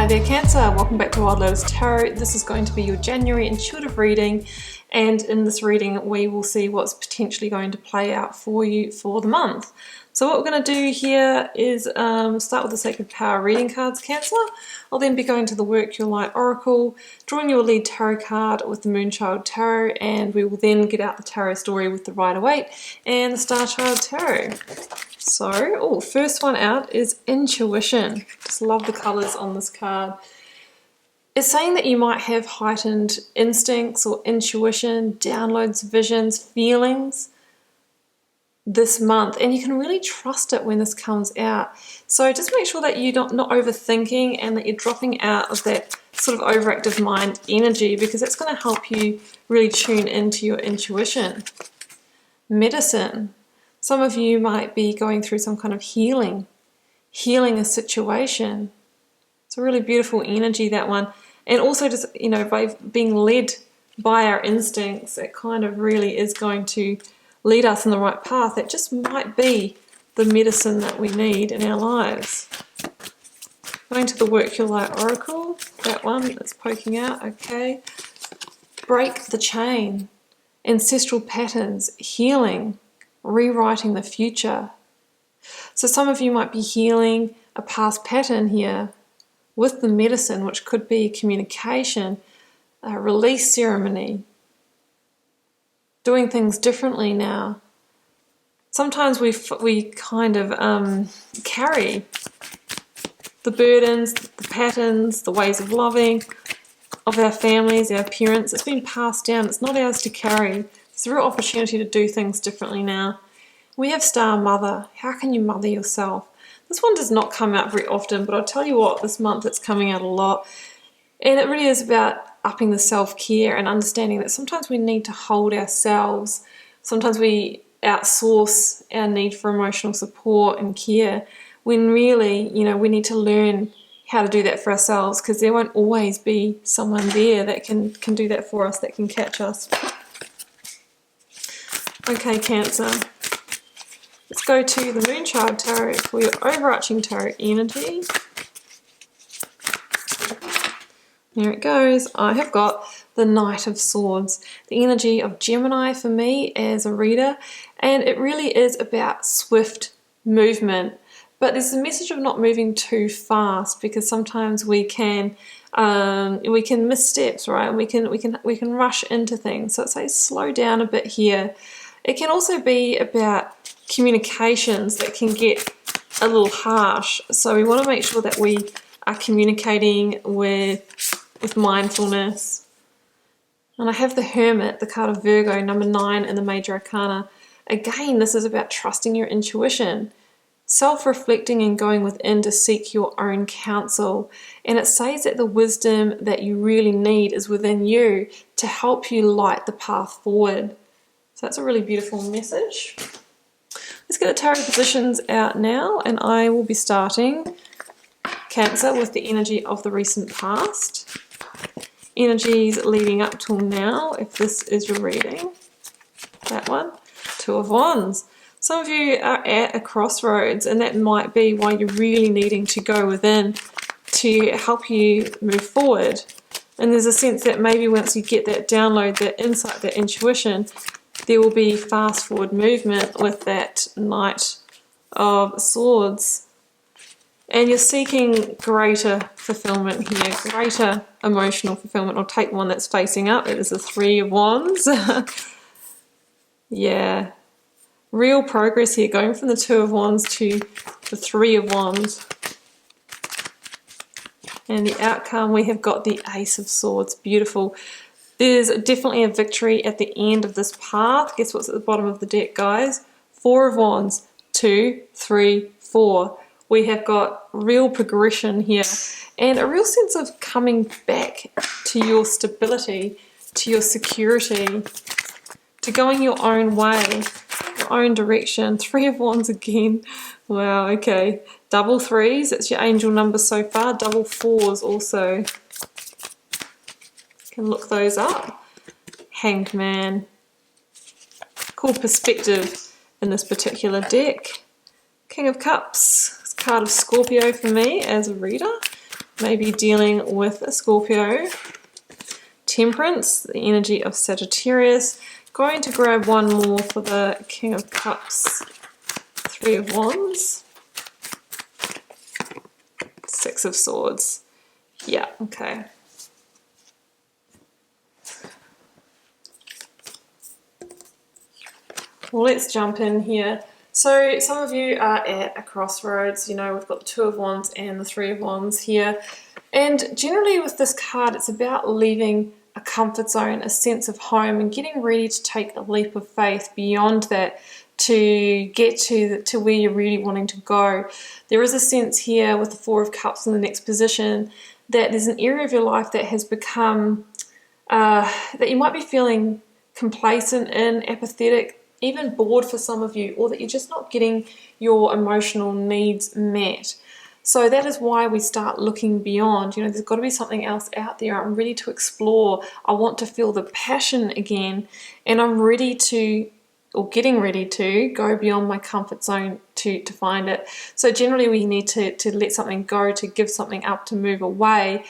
Hi there Cancer, welcome back to Wild Lotus Tarot. This is going to be your January intuitive reading, and in this reading we will see what's potentially going to play out for you for the month. So what we're going to do here is start with the Sacred Power reading cards, Cancer. I'll then be going to the Work Your Light Oracle, drawing your lead tarot card with the Moonchild Tarot, and we will then get out the tarot story with the Rider-Waite and the Star Child Tarot. So, first one out is Intuition. Just love the colours on this card. It's saying that you might have heightened instincts or intuition, downloads, visions, feelings this month, and you can really trust it when this comes out. So just make sure that you're not overthinking and that you're dropping out of that sort of overactive mind energy, because that's going to help you really tune into your intuition. Medicine. Some of you might be going through some kind of healing a situation. It's a really beautiful energy, that one. And also just, by being led by our instincts, it kind of really is going to lead us in the right path. It just might be the medicine that we need in our lives. Going to the Work Your Light Oracle, that one that's poking out, okay. Break the chain, ancestral patterns, healing, rewriting the future. So some of you might be healing a past pattern here with the medicine, which could be communication, a release ceremony, doing things differently now. Sometimes we kind of carry the burdens, the patterns, the ways of loving of our families, our parents. It's been passed down. It's not ours to carry. It's a real opportunity to do things differently now. We have Star Mother. How can you mother yourself? This one does not come out very often, but I'll tell you what, this month it's coming out a lot. And it really is about upping the self-care and understanding that sometimes we need to hold ourselves. Sometimes we outsource our need for emotional support and care, when really, we need to learn how to do that for ourselves, because there won't always be someone there that can do that for us, that can catch us. Okay, Cancer. Let's go to the Moonchild Tarot for your overarching tarot energy. Here it goes. I have got the Knight of Swords, the energy of Gemini for me as a reader, and it really is about swift movement. But there's a message of not moving too fast, because sometimes we can miss steps, right? We can rush into things. So it says slow down a bit here. It can also be about communications that can get a little harsh. So we want to make sure that we are communicating with mindfulness. And I have the Hermit, the card of Virgo, number 9 in the Major Arcana. Again, this is about trusting your intuition, self-reflecting and going within to seek your own counsel. And it says that the wisdom that you really need is within you to help you light the path forward. So that's a really beautiful message. Let's get the tarot positions out now, and I will be starting, Cancer, with the energy of the recent past. Energies leading up till now, if this is your reading. That one. Two of Wands. Some of you are at a crossroads, and that might be why you're really needing to go within to help you move forward. And there's a sense that maybe once you get that download, that insight, that intuition, there will be fast forward movement with that Knight of Swords. And you're seeking greater fulfillment here, greater emotional fulfillment. I'll take one that's facing up. It is the Three of Wands. Yeah. Real progress here, going from the Two of Wands to the Three of Wands. And the outcome, we have got the Ace of Swords. Beautiful. There's definitely a victory at the end of this path. Guess what's at the bottom of the deck, guys? Four of Wands. 2, 3, 4. We have got real progression here, and a real sense of coming back to your stability, to your security, to going your own way, your own direction. 3 of Wands again. Wow, okay. Double 3s, that's your angel number so far. Double 4s also. Can look those up. Hanged Man. Cool perspective in this particular deck. King of Cups. It's a card of Scorpio for me as a reader. maybe dealing with a Scorpio. Temperance, the energy of Sagittarius. Going to grab one more for the King of Cups, Three of Wands, Six of Swords. Yeah, okay. Well, let's jump in here. So some of you are at a crossroads. You know, we've got the Two of Wands and the Three of Wands here. And generally with this card, it's about leaving a comfort zone, a sense of home, and getting ready to take a leap of faith beyond that to get to where you're really wanting to go. There is a sense here with the Four of Cups in the next position that there's an area of your life that has become, that you might be feeling complacent in, apathetic, even bored for some of you, or that you're just not getting your emotional needs met. So that is why we start looking beyond. You know, there's got to be something else out there. I'm ready to explore. I want to feel the passion again, and I'm ready to, or getting ready to, go beyond my comfort zone to find it. So generally we need to let something go, to give something up, to move away,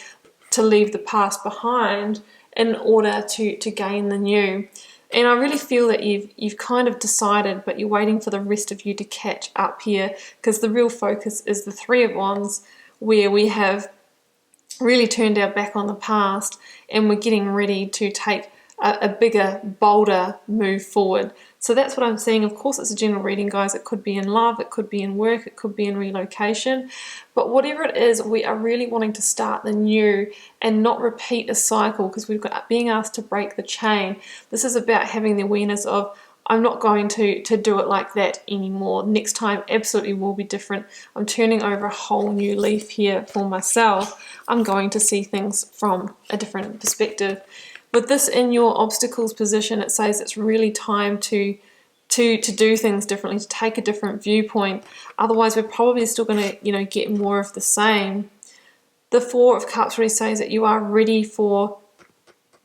to leave the past behind in order to gain the new. And I really feel that you've kind of decided, but you're waiting for the rest of you to catch up here, because the real focus is the Three of Wands, where we have really turned our back on the past and we're getting ready to take a bigger, bolder move forward. So that's what I'm seeing. Of course, it's a general reading, guys. It could be in love, it could be in work, it could be in relocation. But whatever it is, we are really wanting to start the new and not repeat a cycle, because we've got being asked to break the chain. This is about having the awareness of, I'm not going to do it like that anymore. Next time absolutely will be different. I'm turning over a whole new leaf here for myself. I'm going to see things from a different perspective. With this in your obstacles position, it says it's really time to do things differently, to take a different viewpoint. Otherwise, we're probably still going to, you know, get more of the same. The Four of Cups really says that you are ready for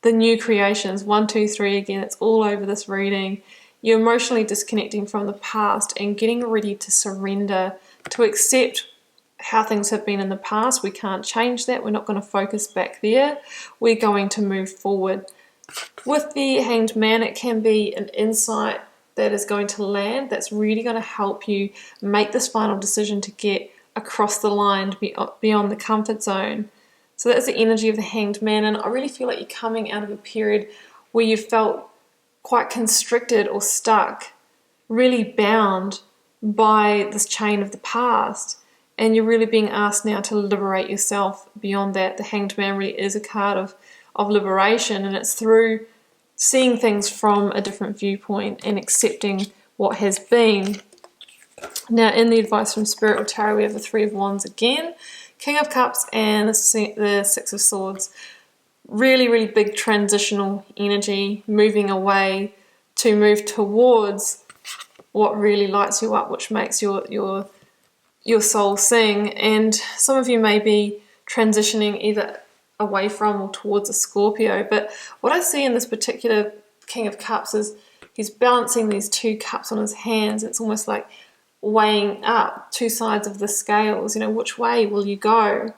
the new creations. 1, 2, 3 again, it's all over this reading. You're emotionally disconnecting from the past and getting ready to surrender, to accept how things have been in the past. We can't change that. We're not going to focus back there. We're going to move forward. With the Hanged Man, it can be an insight that is going to land, that's really going to help you make this final decision to get across the line, to be beyond the comfort zone. So that's the energy of the Hanged Man, and I really feel like you're coming out of a period where you felt quite constricted or stuck, really bound by this chain of the past. And you're really being asked now to liberate yourself beyond that. The Hanged Man really is a card of liberation, and it's through seeing things from a different viewpoint and accepting what has been. Now, in the advice from Spirit or Tarot, we have the Three of Wands again, King of Cups, and the Six of Swords. Really, really big transitional energy, moving away to move towards what really lights you up, which makes your soul sing. And some of you may be transitioning either away from or towards a Scorpio, but what I see in this particular King of Cups is he's balancing these two cups on his hands. It's almost like weighing up two sides of the scales. You know, which way will you go?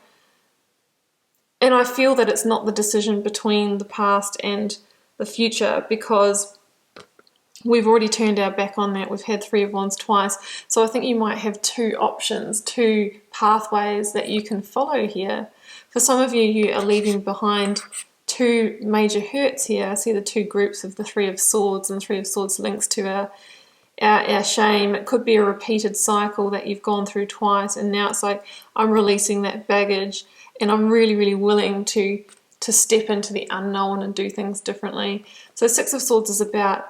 And I feel that it's not the decision between the past and the future, because we've already turned our back on that. We've had Three of Wands twice. So I think you might have two options, two pathways that you can follow here. For some of you, you are leaving behind two major hurts here. I see the two groups of the Three of Swords, and the Three of Swords links to our shame. It could be a repeated cycle that you've gone through twice, and now it's like, I'm releasing that baggage, and I'm really, really willing to step into the unknown and do things differently. So Six of Swords is about,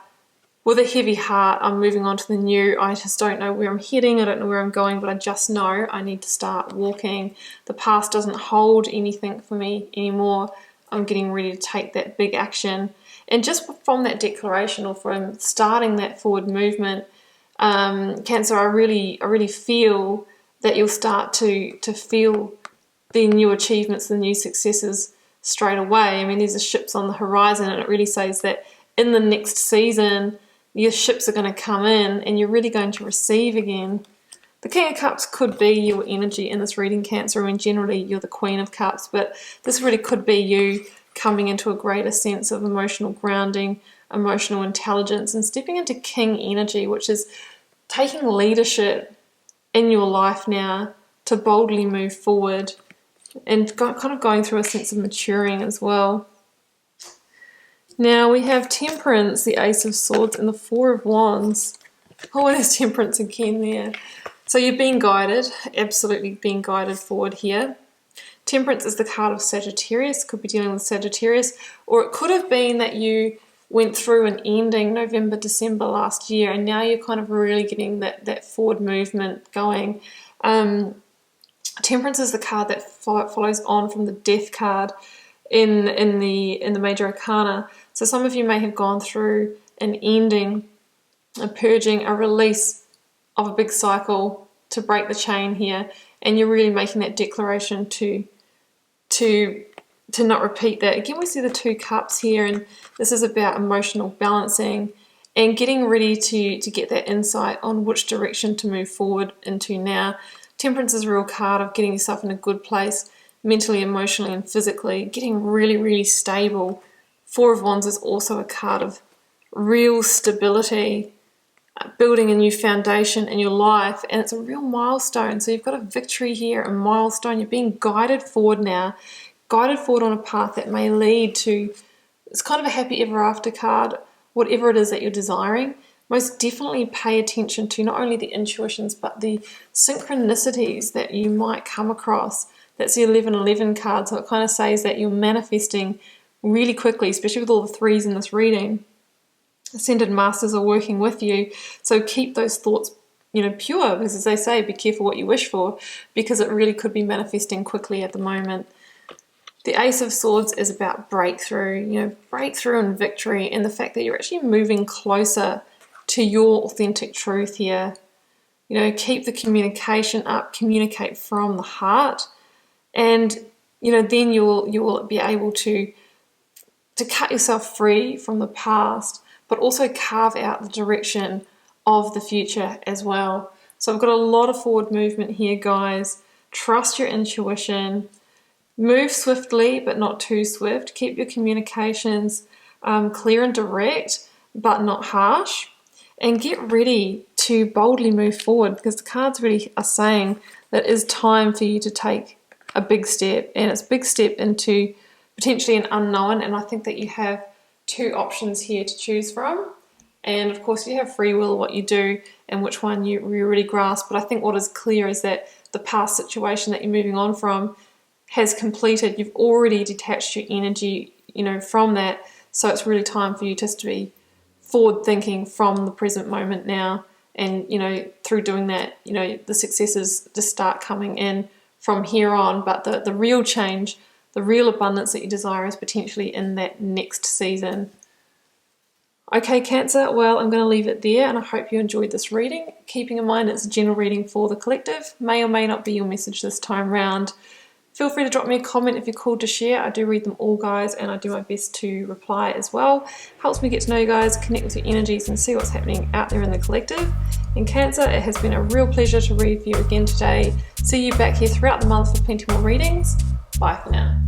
with a heavy heart, I'm moving on to the new. I just don't know where I'm heading. I don't know where I'm going, but I just know I need to start walking. The past doesn't hold anything for me anymore. I'm getting ready to take that big action. And just from that declaration, or from starting that forward movement, Cancer, I really feel that you'll start to feel the new achievements, the new successes straight away. I mean, there's the ships on the horizon, and it really says that in the next season, your ships are going to come in and you're really going to receive again. The King of Cups could be your energy in this reading, Cancer. I mean, generally you're the Queen of Cups, but this really could be you coming into a greater sense of emotional grounding, emotional intelligence, and stepping into King energy, which is taking leadership in your life now to boldly move forward and kind of going through a sense of maturing as well. Now we have Temperance, the Ace of Swords, and the Four of Wands. Oh, and there's Temperance again there. So you're being guided, absolutely being guided forward here. Temperance is the card of Sagittarius, could be dealing with Sagittarius, or it could have been that you went through an ending November, December last year, and now you're kind of really getting that forward movement going. Temperance is the card that follows on from the Death card in the Major Arcana. So some of you may have gone through an ending, a purging, a release of a big cycle to break the chain here, and you're really making that declaration to not repeat that. Again, we see the Two Cups here, and this is about emotional balancing and getting ready to get that insight on which direction to move forward into now. Temperance is a real card of getting yourself in a good place mentally, emotionally, and physically, getting really, really stable. Four of Wands is also a card of real stability, building a new foundation in your life, and it's a real milestone. So you've got a victory here, a milestone. You're being guided forward now, guided forward on a path that may lead to, it's kind of a happy ever after card, whatever it is that you're desiring. Most definitely pay attention to not only the intuitions but the synchronicities that you might come across. That's the 1111 card, so it kind of says that you're manifesting really quickly, especially with all the threes in this reading. Ascended Masters are working with you, so keep those thoughts, pure, because as they say, be careful what you wish for, because it really could be manifesting quickly at the moment. The Ace of Swords is about breakthrough, breakthrough and victory, and the fact that you're actually moving closer to your authentic truth here. Keep the communication up, communicate from the heart, and then you'll be able to cut yourself free from the past, but also carve out the direction of the future as well. So I've got a lot of forward movement here, guys. Trust your intuition. Move swiftly, but not too swift. Keep your communications clear and direct, but not harsh. And get ready to boldly move forward, because the cards really are saying that it is time for you to take a big step, and it's a big step into potentially an unknown. And I think that you have two options here to choose from, and of course you have free will what you do and which one you really grasp. But I think what is clear is that the past situation that you're moving on from has completed. You've already detached your energy from that, so it's really time for you just to be forward thinking from the present moment now, and through doing that the successes just start coming in from here on. But the real change, the real abundance that you desire is potentially in that next season. Okay, Cancer, well, I'm going to leave it there, and I hope you enjoyed this reading. Keeping in mind it's a general reading for the collective, may or may not be your message this time round. Feel free to drop me a comment if you're called to share. I do read them all, guys, and I do my best to reply as well. Helps me get to know you guys, connect with your energies, and see what's happening out there in the collective. In Cancer, it has been a real pleasure to read for you again today. See you back here throughout the month for plenty more readings. Bye for now.